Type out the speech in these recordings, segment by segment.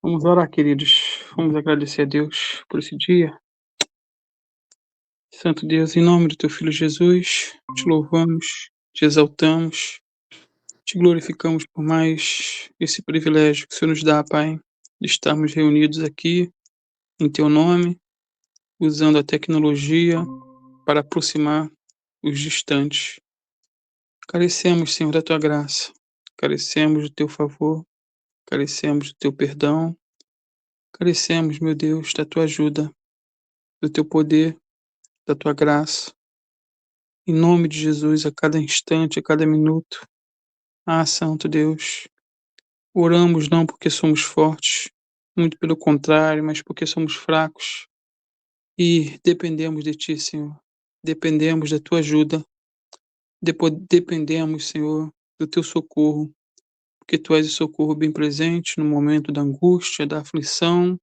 Vamos orar, queridos. Vamos agradecer a Deus por esse dia. Santo Deus, em nome do teu Filho Jesus, te louvamos, te exaltamos, te glorificamos por mais esse privilégio que o Senhor nos dá, Pai, de estarmos reunidos aqui em teu nome, usando a tecnologia para aproximar os distantes. Carecemos, Senhor, da tua graça, carecemos do teu favor, carecemos do teu perdão, carecemos, meu Deus, da tua ajuda, do teu poder, da tua graça. Em nome de Jesus, a cada instante, a cada minuto. Ah, Santo Deus, oramos não porque somos fortes, muito pelo contrário, mas porque somos fracos e dependemos de Ti, Senhor. Dependemos da Tua ajuda, dependemos, Senhor, do Teu socorro, porque Tu és o socorro bem presente no momento da angústia, da aflição,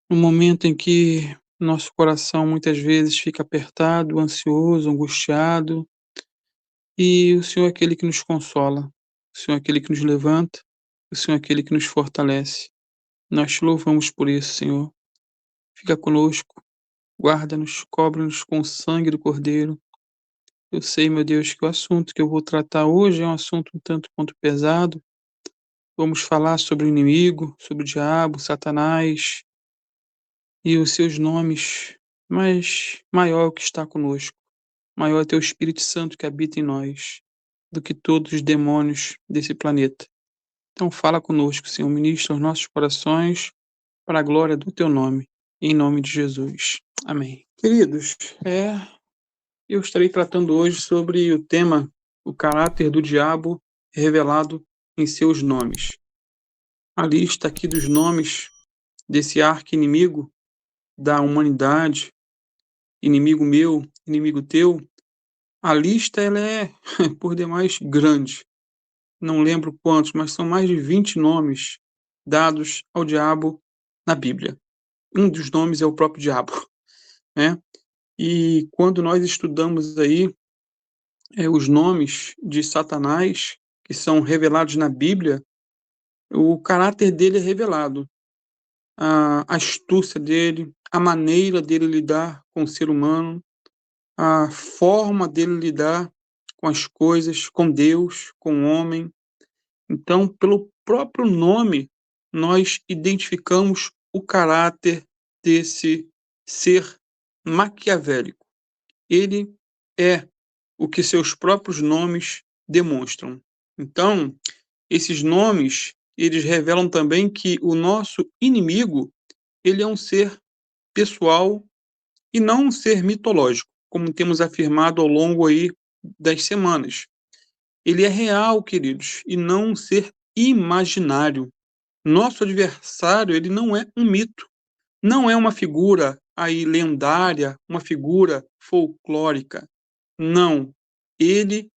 no momento em que nosso coração muitas vezes fica apertado, ansioso, angustiado. E o Senhor é aquele que nos consola, o Senhor é aquele que nos levanta, o Senhor é aquele que nos fortalece. Nós te louvamos por isso, Senhor. Fica conosco, guarda-nos, cobre-nos com o sangue do Cordeiro. Eu sei, meu Deus, que o assunto que eu vou tratar hoje é um assunto um tanto quanto pesado. Vamos falar sobre o inimigo, sobre o diabo, Satanás e os seus nomes, mas maior é o que está conosco. Maior é teu Espírito Santo que habita em nós do que todos os demônios desse planeta. Então fala conosco, Senhor, ministra os nossos corações para a glória do teu nome, em nome de Jesus. Amém. Queridos, eu estarei tratando hoje sobre o tema o caráter do diabo revelado em seus nomes. A lista aqui dos nomes desse arqui-inimigo da humanidade, inimigo meu, inimigo teu, a lista ela é por demais grande. Não lembro quantos, mas são mais de 20 nomes dados ao diabo na Bíblia. Um dos nomes é o próprio diabo, né? E quando nós estudamos aí os nomes de Satanás, que são revelados na Bíblia, o caráter dele é revelado, a astúcia dele, a maneira dele lidar com o ser humano, a forma dele lidar com as coisas, com Deus, com o homem. Então, pelo próprio nome, nós identificamos o caráter desse ser maquiavélico. Ele é o que seus próprios nomes demonstram. Então, esses nomes, eles revelam também que o nosso inimigo, ele é um ser pessoal e não um ser mitológico, como temos afirmado ao longo aí das semanas. Ele é real, queridos, e não um ser imaginário. Nosso adversário, ele não é um mito, não é uma figura aí lendária, uma figura folclórica. Não, ele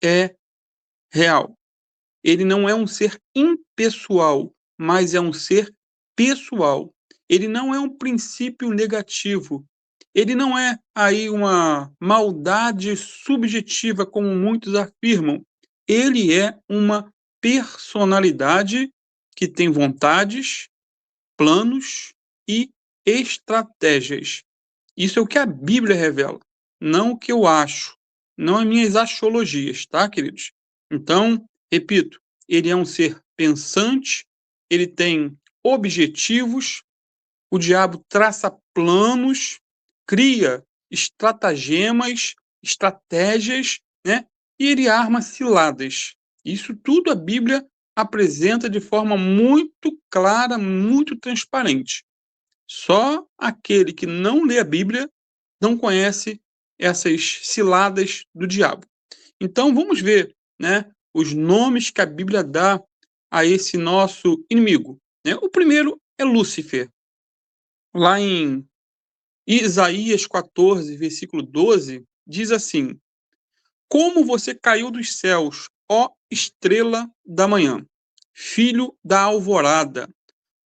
é real. Ele não é um ser impessoal, mas é um ser pessoal. Ele não é um princípio negativo. Ele não é aí uma maldade subjetiva, como muitos afirmam. Ele é uma personalidade que tem vontades, planos e estratégias. Isso é o que a Bíblia revela, não o que eu acho, não as minhas axiologias, tá, queridos? Então, repito, ele é um ser pensante, ele tem objetivos, o diabo traça planos, cria estratagemas, estratégias, né? E ele arma ciladas. Isso tudo a Bíblia apresenta de forma muito clara, muito transparente. Só aquele que não lê a Bíblia não conhece essas ciladas do diabo. Então vamos ver, né, os nomes que a Bíblia dá a esse nosso inimigo, né? O primeiro é Lúcifer. Lá em Isaías 14, versículo 12, diz assim: Como você caiu dos céus, ó estrela da manhã, filho da alvorada,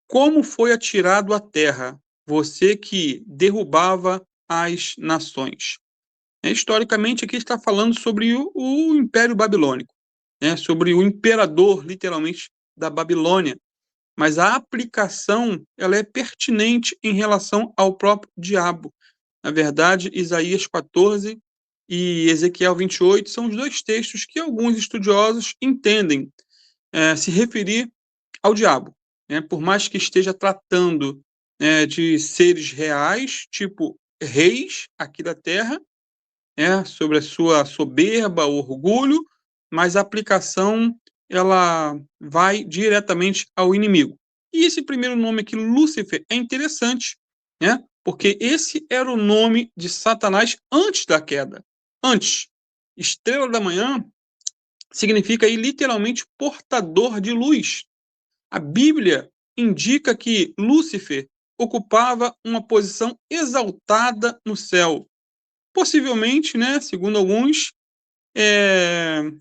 como foi atirado à terra, você que derrubava as nações. Historicamente, aqui está falando sobre o Império Babilônico, né? Sobre o imperador, literalmente, da Babilônia. mas a aplicação ela é pertinente em relação ao próprio diabo. Na verdade, Isaías 14 e Ezequiel 28 são os dois textos que alguns estudiosos entendem se referir ao diabo, né? Por mais que esteja tratando de seres reais, tipo reis aqui da terra, sobre a sua soberba, orgulho, mas a aplicação ela vai diretamente ao inimigo. E esse primeiro nome aqui, Lúcifer, é interessante, né? Porque esse era o nome de Satanás antes da queda. Antes. Estrela da manhã significa aí literalmente portador de luz. A Bíblia indica que Lúcifer ocupava uma posição exaltada no céu. Possivelmente, né, segundo alguns,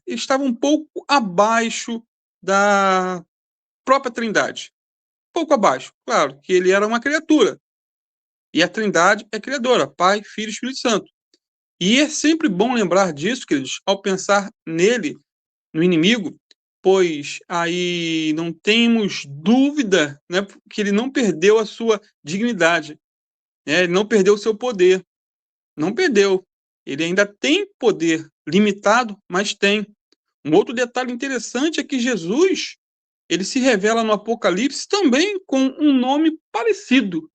estava um pouco abaixo da própria Trindade. Pouco abaixo. Claro que ele era uma criatura. E a Trindade é criadora, Pai, Filho e Espírito Santo. E é sempre bom lembrar disso, queridos, ao pensar nele, no inimigo, pois aí não temos dúvida, né, que ele não perdeu a sua dignidade, né, ele não perdeu o seu poder. Não perdeu. Ele ainda tem poder limitado, mas tem. Um outro detalhe interessante é que Jesus, ele se revela no Apocalipse também com um nome parecido,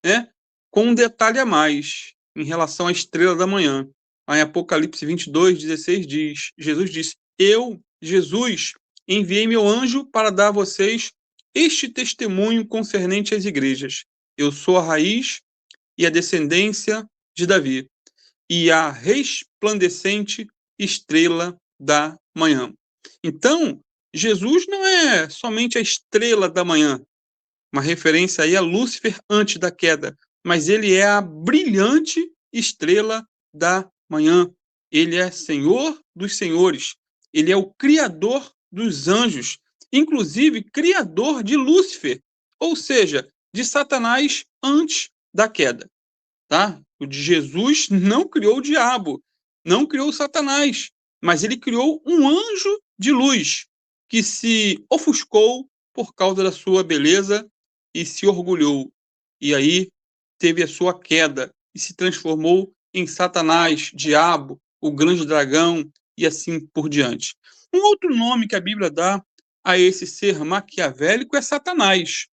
né? Com um detalhe a mais em relação à estrela da manhã. Aí em Apocalipse 22:16 diz, Jesus disse, eu, Jesus, enviei meu anjo para dar a vocês este testemunho concernente às igrejas. Eu sou a raiz e a descendência de Davi e a resplandecente estrela da manhã. Então, Jesus não é somente a estrela da manhã, uma referência aí a Lúcifer antes da queda, mas ele é a brilhante estrela da manhã. Ele é Senhor dos senhores. Ele é o criador dos anjos, inclusive criador de Lúcifer, ou seja, de Satanás antes da queda. Tá? O de Jesus não criou o diabo, não criou Satanás, mas ele criou um anjo de luz que se ofuscou por causa da sua beleza e se orgulhou. E aí teve a sua queda e se transformou em Satanás, diabo, o grande dragão e assim por diante. Um outro nome que a Bíblia dá a esse ser maquiavélico é Satanás.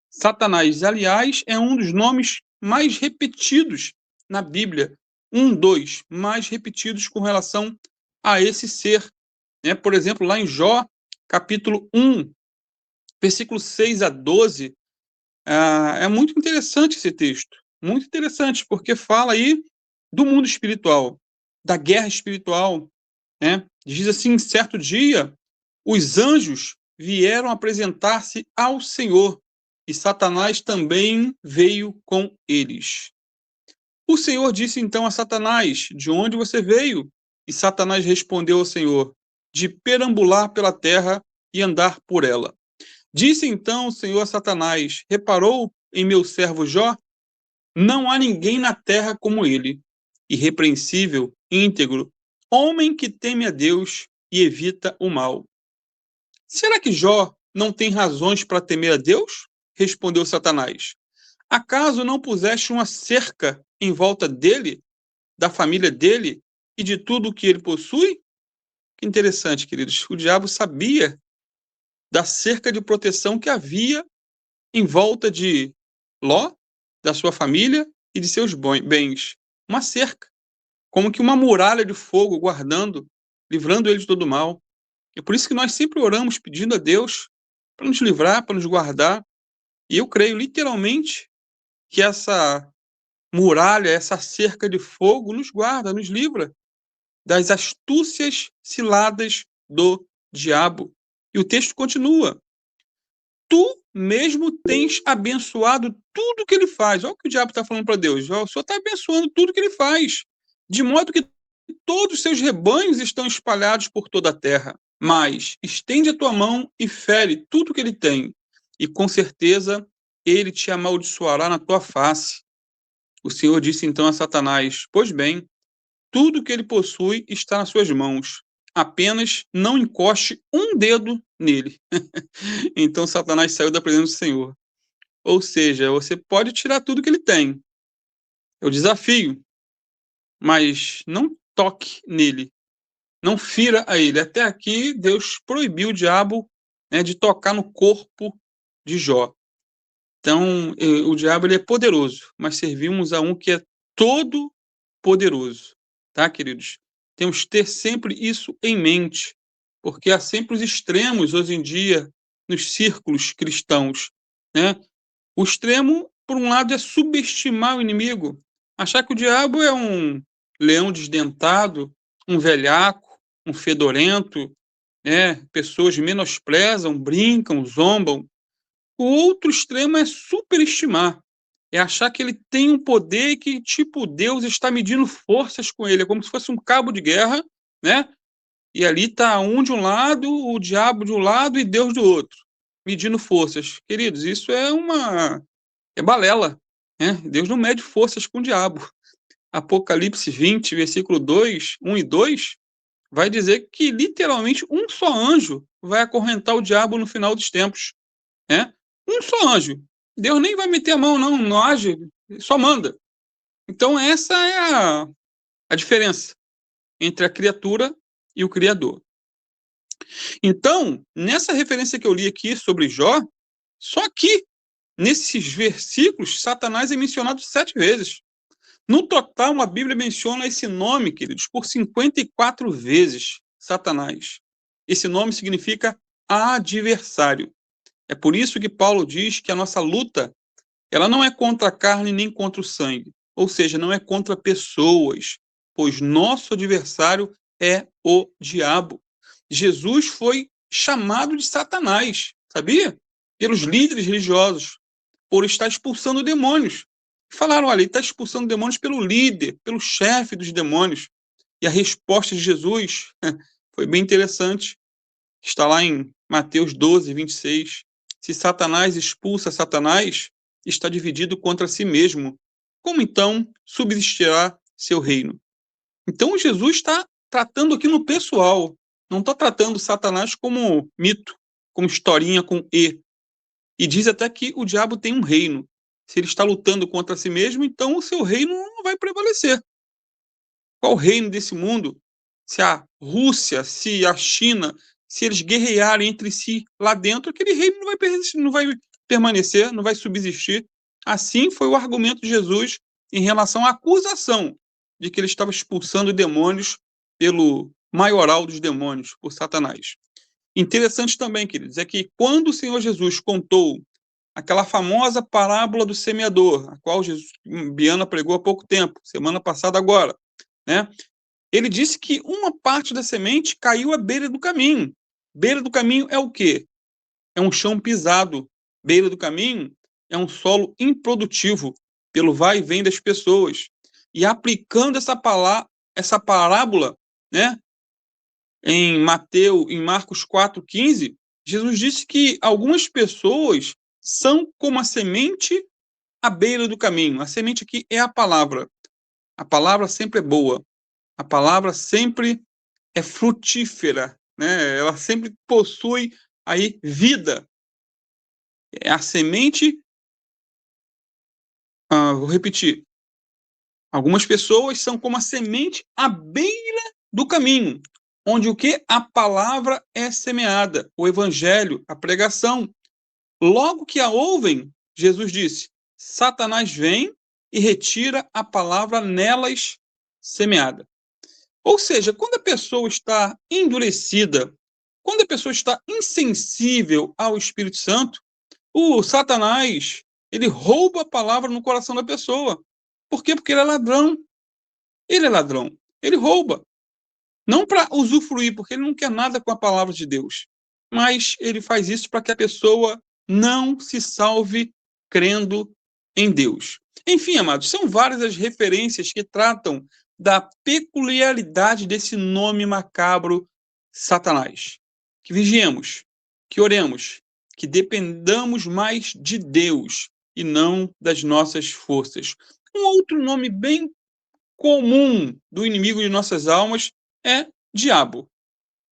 Satanás, aliás, é um dos nomes mais repetidos na Bíblia. Dois mais repetidos com relação a esse ser. Né? Por exemplo, lá em Jó, capítulo 1, versículo 6 a 12, é muito interessante esse texto. Muito interessante, porque fala aí do mundo espiritual, da guerra espiritual. Né? Diz assim, certo dia, os anjos vieram apresentar-se ao Senhor, e Satanás também veio com eles. O Senhor disse então a Satanás, de onde você veio? E Satanás respondeu ao Senhor, de perambular pela terra e andar por ela. Disse então o Senhor a Satanás, reparou em meu servo Jó? Não há ninguém na terra como ele, irrepreensível, íntegro, homem que teme a Deus e evita o mal. Será que Jó não tem razões para temer a Deus? Respondeu Satanás. Acaso não puseste uma cerca em volta dele, da família dele e de tudo o que ele possui? Que interessante, queridos. O diabo sabia da cerca de proteção que havia em volta de Ló, da sua família e de seus bens. Uma cerca, como que uma muralha de fogo guardando, livrando ele de todo mal. É por isso que nós sempre oramos pedindo a Deus para nos livrar, para nos guardar. E eu creio literalmente que essa muralha, essa cerca de fogo nos guarda, nos livra das astúcias ciladas do diabo. E o texto continua. Tu mesmo tens abençoado tudo que ele faz. Olha o que o diabo está falando para Deus. O Senhor está abençoando tudo que ele faz. De modo que todos os seus rebanhos estão espalhados por toda a terra. Mas estende a tua mão e fere tudo que ele tem. E com certeza ele te amaldiçoará na tua face. O Senhor disse então a Satanás, pois bem, tudo que ele possui está nas suas mãos. apenas não encoste um dedo nele. Então Satanás saiu da presença do Senhor. Ou seja, você pode tirar tudo que ele tem. Eu desafio, mas não toque nele, não fira a ele. Até aqui, Deus proibiu o diabo, né, de tocar no corpo de Jó. Então, o diabo ele é poderoso, mas servimos a um que é todo poderoso, tá, queridos? Temos que ter sempre isso em mente, porque há sempre os extremos hoje em dia nos círculos cristãos, né? O extremo, por um lado, é subestimar o inimigo, achar que o diabo é um leão desdentado, um velhaco, um fedorento, né? Pessoas menosprezam, brincam, zombam. O outro extremo é superestimar, é achar que ele tem um poder e que, tipo, Deus está medindo forças com ele, é como se fosse um cabo de guerra, né? E ali tá um de um lado, o diabo de um lado e Deus do outro, medindo forças. Queridos, isso é balela, né? Deus não mede forças com o diabo. Apocalipse 20, versículo 2, 1 e 2, vai dizer que literalmente um só anjo vai acorrentar o diabo no final dos tempos, né? Um só anjo. Deus nem vai meter a mão, não age, só manda. Então, essa é a diferença entre a criatura e o Criador. Então, nessa referência que eu li aqui sobre Jó, só que nesses versículos, Satanás é mencionado 7 vezes. No total, a Bíblia menciona esse nome, queridos, por 54 vezes, Satanás. Esse nome significa adversário. É por isso que Paulo diz que a nossa luta, ela não é contra a carne nem contra o sangue, ou seja, não é contra pessoas, pois nosso adversário é o diabo. Jesus foi chamado de Satanás, sabia? Pelos líderes religiosos, por estar expulsando demônios. Falaram, olha, ele está expulsando demônios pelo líder, pelo chefe dos demônios. E a resposta de Jesus foi bem interessante. Está lá em Mateus 12, 26. Se Satanás expulsa Satanás, está dividido contra si mesmo. Como então subsistirá seu reino? Então Jesus está tratando aqui no pessoal. Não está tratando Satanás como mito, como historinha com E. E diz até que o diabo tem um reino. Se ele está lutando contra si mesmo, então o seu reino não vai prevalecer. Qual reino desse mundo? Se a Rússia, se a China, se eles guerrearem entre si lá dentro, aquele reino não vai permanecer, não vai subsistir. Assim foi o argumento de Jesus em relação à acusação de que ele estava expulsando demônios pelo maioral dos demônios, por Satanás. Interessante também, queridos, é que quando o Senhor Jesus contou aquela famosa parábola do semeador, a qual Jesus, Biana pregou há pouco tempo, semana passada agora, né? Ele disse que uma parte da semente caiu à beira do caminho. Beira do caminho é o quê? É um chão pisado. Beira do caminho é um solo improdutivo pelo vai e vem das pessoas. E aplicando essa parábola, né, em Marcos 4,15, Jesus disse que algumas pessoas são como a semente à beira do caminho. A semente aqui é a palavra. A palavra sempre é boa. A palavra sempre é frutífera, né? Ela sempre possui aí vida. É a semente, vou repetir. Algumas pessoas são como a semente à beira do caminho, onde o que? A palavra é semeada, o evangelho, a pregação. Logo que a ouvem, Jesus disse, Satanás vem e retira a palavra nelas semeada. Ou seja, quando a pessoa está endurecida, quando a pessoa está insensível ao Espírito Santo, o Satanás, ele rouba a palavra no coração da pessoa. Por quê? Porque ele é ladrão. Ele é ladrão. Ele rouba. Não para usufruir, porque ele não quer nada com a palavra de Deus. Mas ele faz isso para que a pessoa não se salve crendo em Deus. Enfim, amados, são várias as referências que tratam da peculiaridade desse nome macabro, Satanás. Que vigiemos, que oremos, que dependamos mais de Deus e não das nossas forças. Um outro nome bem comum do inimigo de nossas almas é diabo.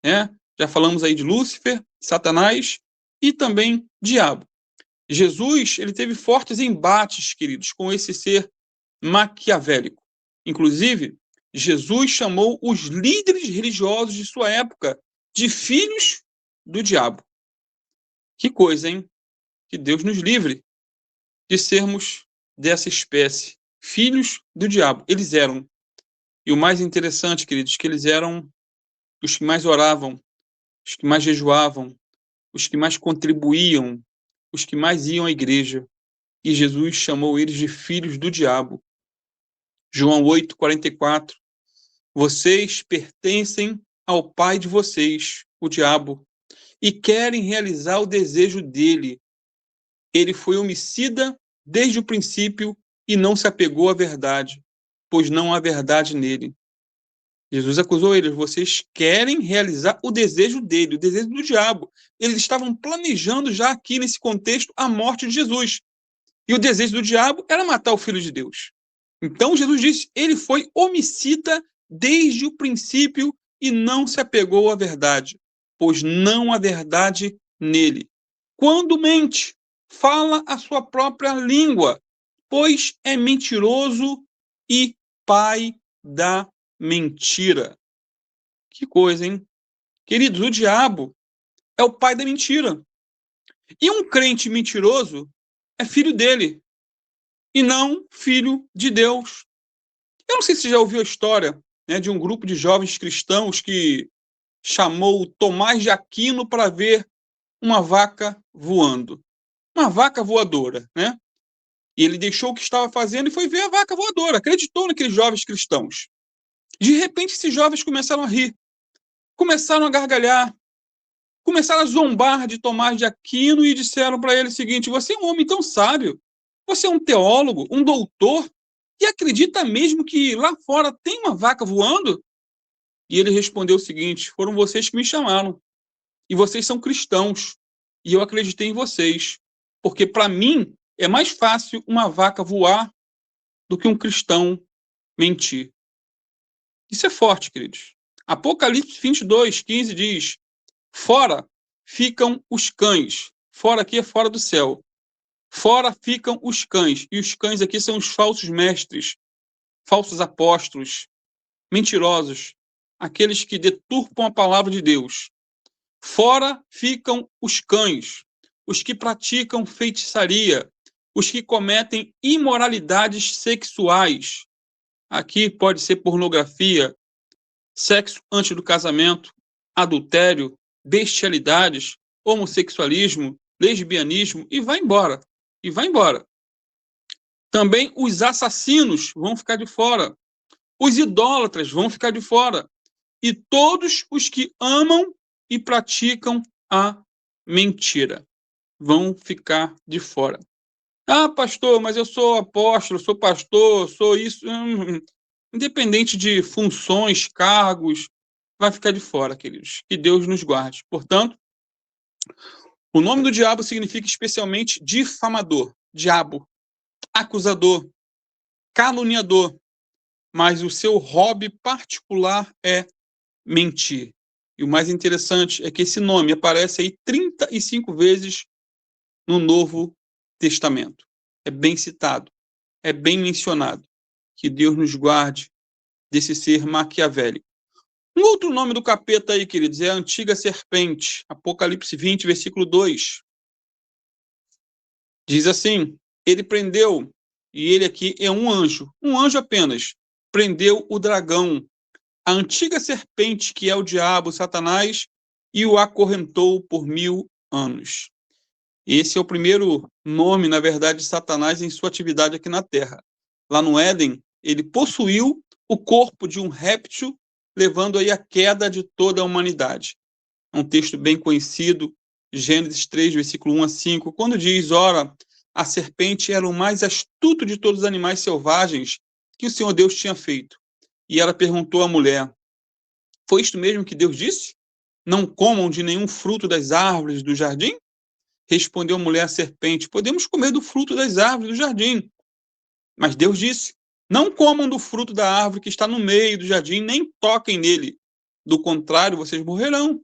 né? Já falamos aí de Lúcifer, Satanás e também diabo. Jesus, ele teve fortes embates, queridos, com esse ser maquiavélico. Inclusive, Jesus chamou os líderes religiosos de sua época de filhos do diabo. Que coisa, hein? Que Deus nos livre de sermos dessa espécie, filhos do diabo. Eles eram. E o mais interessante, queridos, que eles eram os que mais oravam, os que mais jejuavam, os que mais contribuíam, os que mais iam à igreja. E Jesus chamou eles de filhos do diabo. João 8:44. Vocês pertencem ao pai de vocês, o diabo, e querem realizar o desejo dele. Ele foi homicida desde o princípio e não se apegou à verdade, pois não há verdade nele. Jesus acusou eles, vocês querem realizar o desejo dele, o desejo do diabo. Eles estavam planejando já aqui nesse contexto a morte de Jesus. E o desejo do diabo era matar o Filho de Deus. Então Jesus disse, ele foi homicida desde o princípio e não se apegou à verdade, pois não há verdade nele. Quando mente, fala a sua própria língua, pois é mentiroso e pai da mentira. Que coisa, hein? Queridos, o diabo é o pai da mentira. E um crente mentiroso é filho dele, e não filho de Deus. Eu não sei se você já ouviu a história, né, de um grupo de jovens cristãos que chamou Tomás de Aquino para ver uma vaca voando. Uma vaca voadora, né? E ele deixou o que estava fazendo e foi ver a vaca voadora. Acreditou naqueles jovens cristãos. De repente, esses jovens começaram a rir, começaram a gargalhar, começaram a zombar de Tomás de Aquino e disseram para ele o seguinte: você é um homem tão sábio, você é um teólogo, um doutor, e acredita mesmo que lá fora tem uma vaca voando? E ele respondeu o seguinte: foram vocês que me chamaram, e vocês são cristãos, e eu acreditei em vocês, porque para mim é mais fácil uma vaca voar do que um cristão mentir. Isso é forte, queridos. Apocalipse 22:15 diz: fora ficam os cães. Fora aqui é fora do céu. Fora ficam os cães. E os cães aqui são os falsos mestres, falsos apóstolos, mentirosos, aqueles que deturpam a palavra de Deus. Fora ficam os cães, os que praticam feitiçaria, os que cometem imoralidades sexuais. Aqui pode ser pornografia, sexo antes do casamento, adultério, bestialidades, homossexualismo, lesbianismo, e vai embora. E vai embora. Também os assassinos vão ficar de fora. Os idólatras vão ficar de fora. E todos os que amam e praticam a mentira vão ficar de fora. Ah, pastor, mas eu sou apóstolo, sou pastor, sou isso. Independente de funções, cargos, vai ficar de fora, queridos. Que Deus nos guarde. Portanto, o nome do diabo significa especialmente difamador, diabo, acusador, caluniador, mas o seu hobby particular é mentir. E o mais interessante é que esse nome aparece aí 35 vezes no Novo Testamento. É bem citado, é bem mencionado. Que Deus nos guarde desse ser maquiavélico. Um outro nome do capeta aí, queridos, é a antiga serpente. Apocalipse 20, versículo 2. Diz assim, ele prendeu, e ele aqui é um anjo apenas, prendeu o dragão, a antiga serpente que é o diabo, Satanás, e o acorrentou por 1000 anos. Esse é o primeiro nome, na verdade, de Satanás em sua atividade aqui na Terra. Lá no Éden, ele possuiu o corpo de um réptil, levando aí a queda de toda a humanidade. É um texto bem conhecido, Gênesis 3, versículo 1-5, quando diz, ora, a serpente era o mais astuto de todos os animais selvagens que o Senhor Deus tinha feito. E ela perguntou à mulher, foi isto mesmo que Deus disse? Não comam de nenhum fruto das árvores do jardim? Respondeu a mulher à serpente, podemos comer do fruto das árvores do jardim. Mas Deus disse, não comam do fruto da árvore que está no meio do jardim, nem toquem nele, do contrário, vocês morrerão.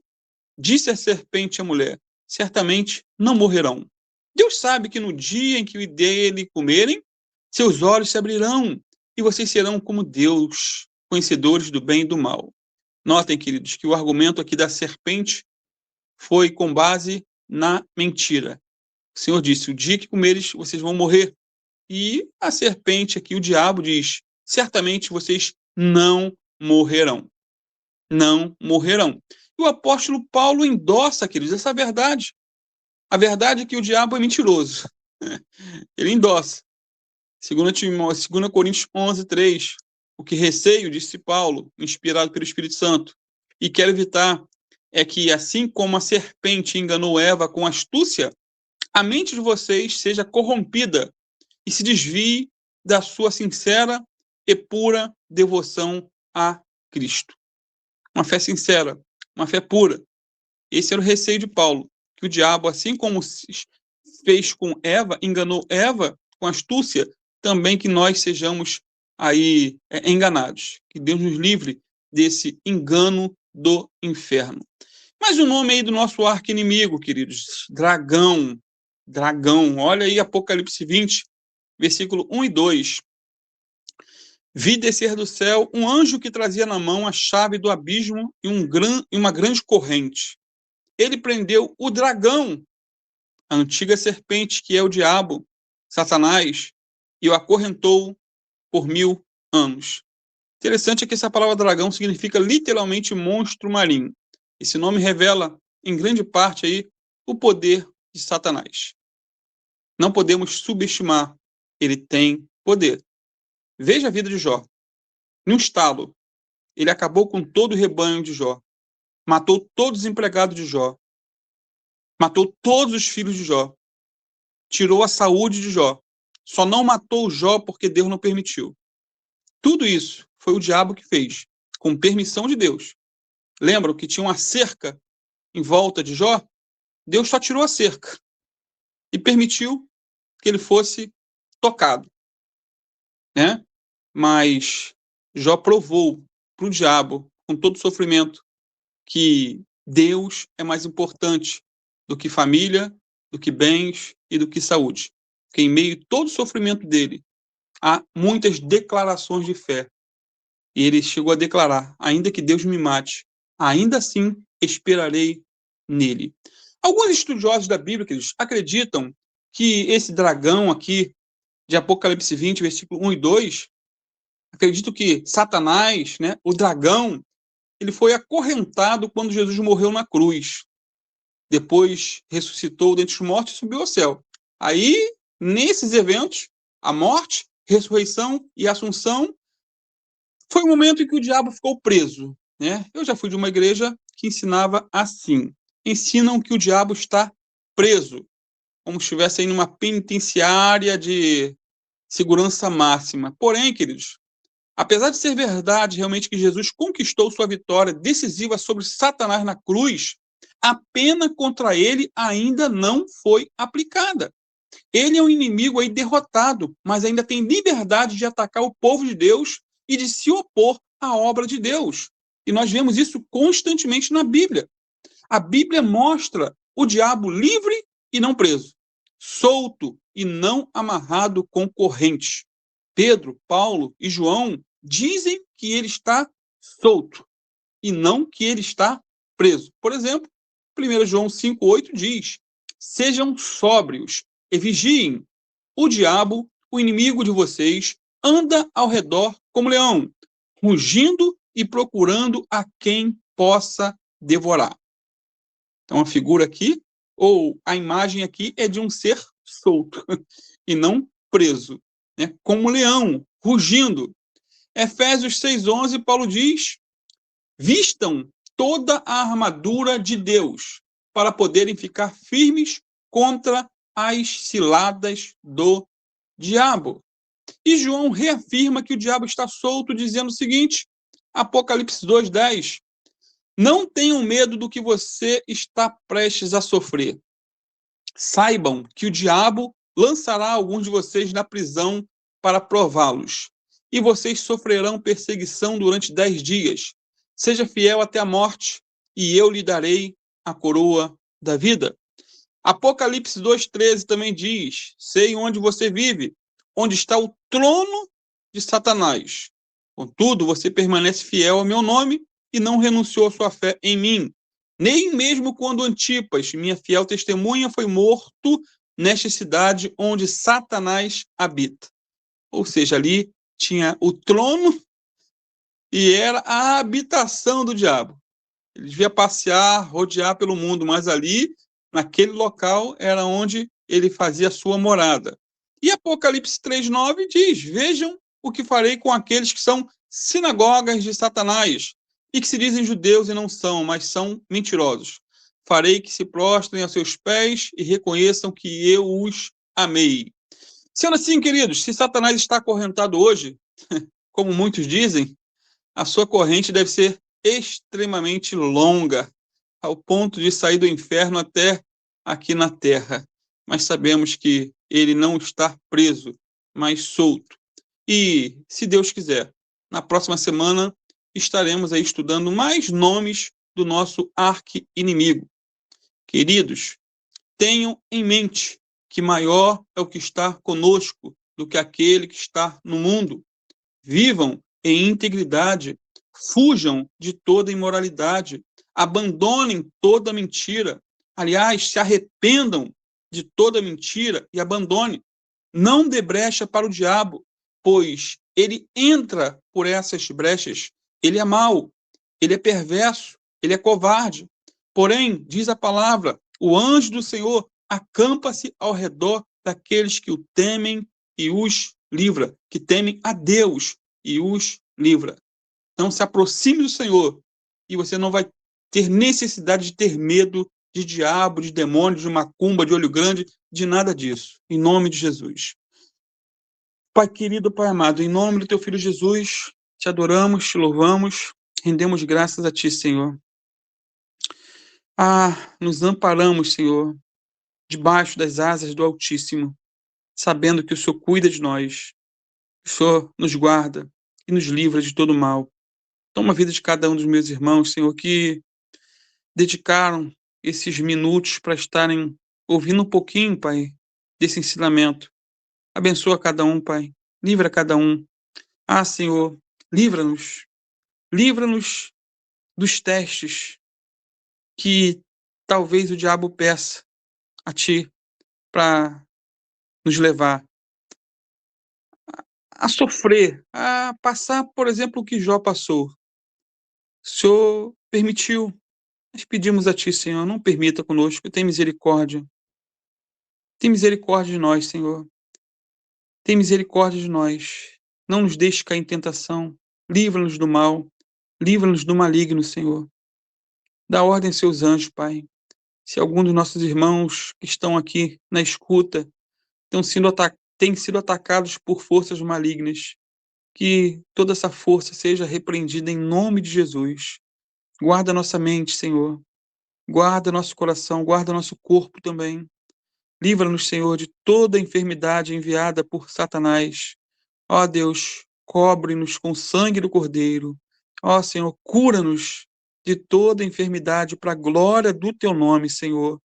Disse a serpente à mulher: certamente não morrerão. Deus sabe que no dia em que dele comerem, seus olhos se abrirão e vocês serão como Deus, conhecedores do bem e do mal. Notem, queridos, que o argumento aqui da serpente foi com base na mentira. O Senhor disse: o dia que comeres, vocês vão morrer. E a serpente aqui, o diabo, diz: certamente vocês não morrerão. Não morrerão. E o apóstolo Paulo endossa, queridos, essa verdade. A verdade é que o diabo é mentiroso. Ele endossa. 2 Coríntios 11:3. O que receio, disse Paulo, inspirado pelo Espírito Santo, e quero evitar, é que, assim como a serpente enganou Eva com astúcia, a mente de vocês seja corrompida e se desvie da sua sincera e pura devoção a Cristo. Uma fé sincera, uma fé pura. Esse era o receio de Paulo, que o diabo, assim como fez com Eva, enganou Eva com astúcia, também que nós sejamos aí enganados. Que Deus nos livre desse engano do inferno. Mas o nome aí do nosso arqui-inimigo, queridos, dragão. Dragão. Olha aí Apocalipse 20, versículo 1 e 2. Vi descer do céu um anjo que trazia na mão a chave do abismo e uma grande corrente. Ele prendeu o dragão, a antiga serpente, que é o diabo, Satanás, e o acorrentou por 1000 anos. Interessante é que essa palavra dragão significa literalmente monstro marinho. Esse nome revela, em grande parte, aí, o poder de Satanás. Não podemos subestimar. Ele tem poder. Veja a vida de Jó. Num estalo, ele acabou com todo o rebanho de Jó. Matou todos os empregados de Jó. Matou todos os filhos de Jó. Tirou a saúde de Jó. Só não matou Jó porque Deus não permitiu. Tudo isso foi o diabo que fez, com permissão de Deus. Lembram que tinha uma cerca em volta de Jó? Deus só tirou a cerca e permitiu que ele fosse tocado, né? Mas Jó provou para o diabo, com todo o sofrimento, que Deus é mais importante do que família, do que bens e do que saúde. Que em meio a todo o sofrimento dele, há muitas declarações de fé. E ele chegou a declarar: ainda que Deus me mate, ainda assim esperarei nele. Alguns estudiosos da Bíblia, queridos, acreditam que esse dragão aqui, de Apocalipse 20, versículo 1 e 2, acredito que Satanás, né, o dragão, ele foi acorrentado quando Jesus morreu na cruz. Depois ressuscitou dentre os mortos e subiu ao céu. Aí, nesses eventos, a morte, ressurreição e assunção, foi o momento em que o diabo ficou preso, né? Eu já fui de uma igreja que ensinava assim. Ensinam que o diabo está preso, como se estivesse aí numa penitenciária de segurança máxima. Porém, queridos, apesar de ser verdade realmente que Jesus conquistou sua vitória decisiva sobre Satanás na cruz, a pena contra ele ainda não foi aplicada. Ele é um inimigo aí derrotado, mas ainda tem liberdade de atacar o povo de Deus e de se opor à obra de Deus. E nós vemos isso constantemente na Bíblia. A Bíblia mostra o diabo livre e não preso, solto e não amarrado com correntes. Pedro, Paulo e João dizem que ele está solto e não que ele está preso. Por exemplo, 1 João 5,8 diz: sejam sóbrios e vigiem. O diabo, o inimigo de vocês, anda ao redor como leão, rugindo e procurando a quem possa devorar. Então, a figura aqui, ou a imagem aqui, é de um ser solto e não preso, né? Como leão, rugindo. Efésios 6,11, Paulo diz: vistam toda a armadura de Deus para poderem ficar firmes contra as ciladas do diabo. E João reafirma que o diabo está solto, dizendo o seguinte, Apocalipse 2,10: não tenham medo do que você está prestes a sofrer. Saibam que o diabo lançará alguns de vocês na prisão para prová-los, e vocês sofrerão perseguição durante 10 dias. Seja fiel até a morte, e eu lhe darei a coroa da vida. Apocalipse 2,13 também diz: sei onde você vive, onde está o trono de Satanás. Contudo, você permanece fiel ao meu nome e não renunciou à sua fé em mim. Nem mesmo quando Antipas, minha fiel testemunha, foi morto nesta cidade onde Satanás habita. Ou seja, ali tinha o trono e era a habitação do diabo. Ele devia passear, rodear pelo mundo, mas ali, naquele local, era onde ele fazia a sua morada. E Apocalipse 3,9 diz: vejam o que farei com aqueles que são sinagogas de Satanás e que se dizem judeus e não são, mas são mentirosos. Farei que se prostrem aos seus pés e reconheçam que eu os amei. Sendo assim, queridos, se Satanás está acorrentado hoje, como muitos dizem, a sua corrente deve ser extremamente longa, ao ponto de sair do inferno até aqui na terra. Mas sabemos que ele não está preso, mas solto. E, se Deus quiser, na próxima semana estaremos aí estudando mais nomes do nosso arqui-inimigo. Queridos, tenham em mente que maior é o que está conosco do que aquele que está no mundo. Vivam em integridade, fujam de toda imoralidade, abandonem toda mentira. Aliás, se arrependam de toda mentira e abandone. Não dê brecha para o diabo, pois ele entra por essas brechas. Ele é mau, ele é perverso, ele é covarde. Porém, diz a palavra, o anjo do Senhor acampa-se ao redor daqueles que o temem e os livra, que temem a Deus e os livra. Então, se aproxime do Senhor e você não vai ter necessidade de ter medo de diabo, de demônio, de macumba, de olho grande, de nada disso. Em nome de Jesus. Pai querido, Pai amado, em nome do teu Filho Jesus, te adoramos, te louvamos, rendemos graças a ti, Senhor. Nos amparamos, Senhor, debaixo das asas do Altíssimo, sabendo que o Senhor cuida de nós, o Senhor nos guarda e nos livra de todo mal. Toma a vida de cada um dos meus irmãos, Senhor, que dedicaram esses minutos para estarem ouvindo um pouquinho, Pai, desse ensinamento. Abençoa cada um, Pai. Livra cada um. Senhor, livra-nos. Livra-nos dos testes que talvez o diabo peça a Ti para nos levar a sofrer, a passar, por exemplo, o que Jó passou. O Senhor permitiu. Nós pedimos a Ti, Senhor, não permita conosco, tem misericórdia. Tem misericórdia de nós, Senhor. Tem misericórdia de nós. Não nos deixe cair em tentação. Livra-nos do mal. Livra-nos do maligno, Senhor. Dá ordem aos seus anjos, Pai. Se algum dos nossos irmãos que estão aqui na escuta têm sido atacados por forças malignas, que toda essa força seja repreendida em nome de Jesus. Guarda nossa mente, Senhor. Guarda nosso coração, guarda nosso corpo também. Livra-nos, Senhor, de toda enfermidade enviada por Satanás. Ó Deus, cobre-nos com o sangue do Cordeiro. Ó Senhor, cura-nos de toda enfermidade para a glória do Teu nome, Senhor.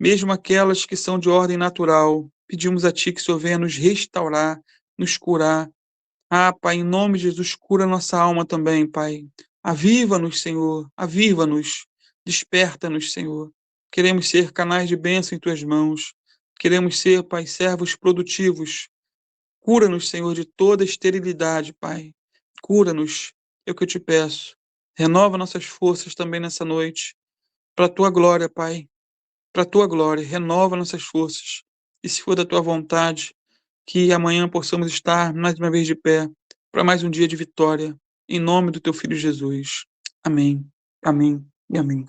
Mesmo aquelas que são de ordem natural, pedimos a Ti que o Senhor venha nos restaurar, nos curar. Pai, em nome de Jesus, cura nossa alma também, Pai. Aviva-nos, Senhor, aviva-nos. Desperta-nos, Senhor. Queremos ser canais de bênção em Tuas mãos. Queremos ser, Pai, servos produtivos. Cura-nos, Senhor, de toda esterilidade, Pai. Cura-nos, é o que eu te peço. Renova nossas forças também nessa noite. Para a Tua glória, Pai. Para a Tua glória, renova nossas forças. E se for da Tua vontade, que amanhã possamos estar mais uma vez de pé para mais um dia de vitória. Em nome do Teu Filho Jesus. Amém. Amém e amém.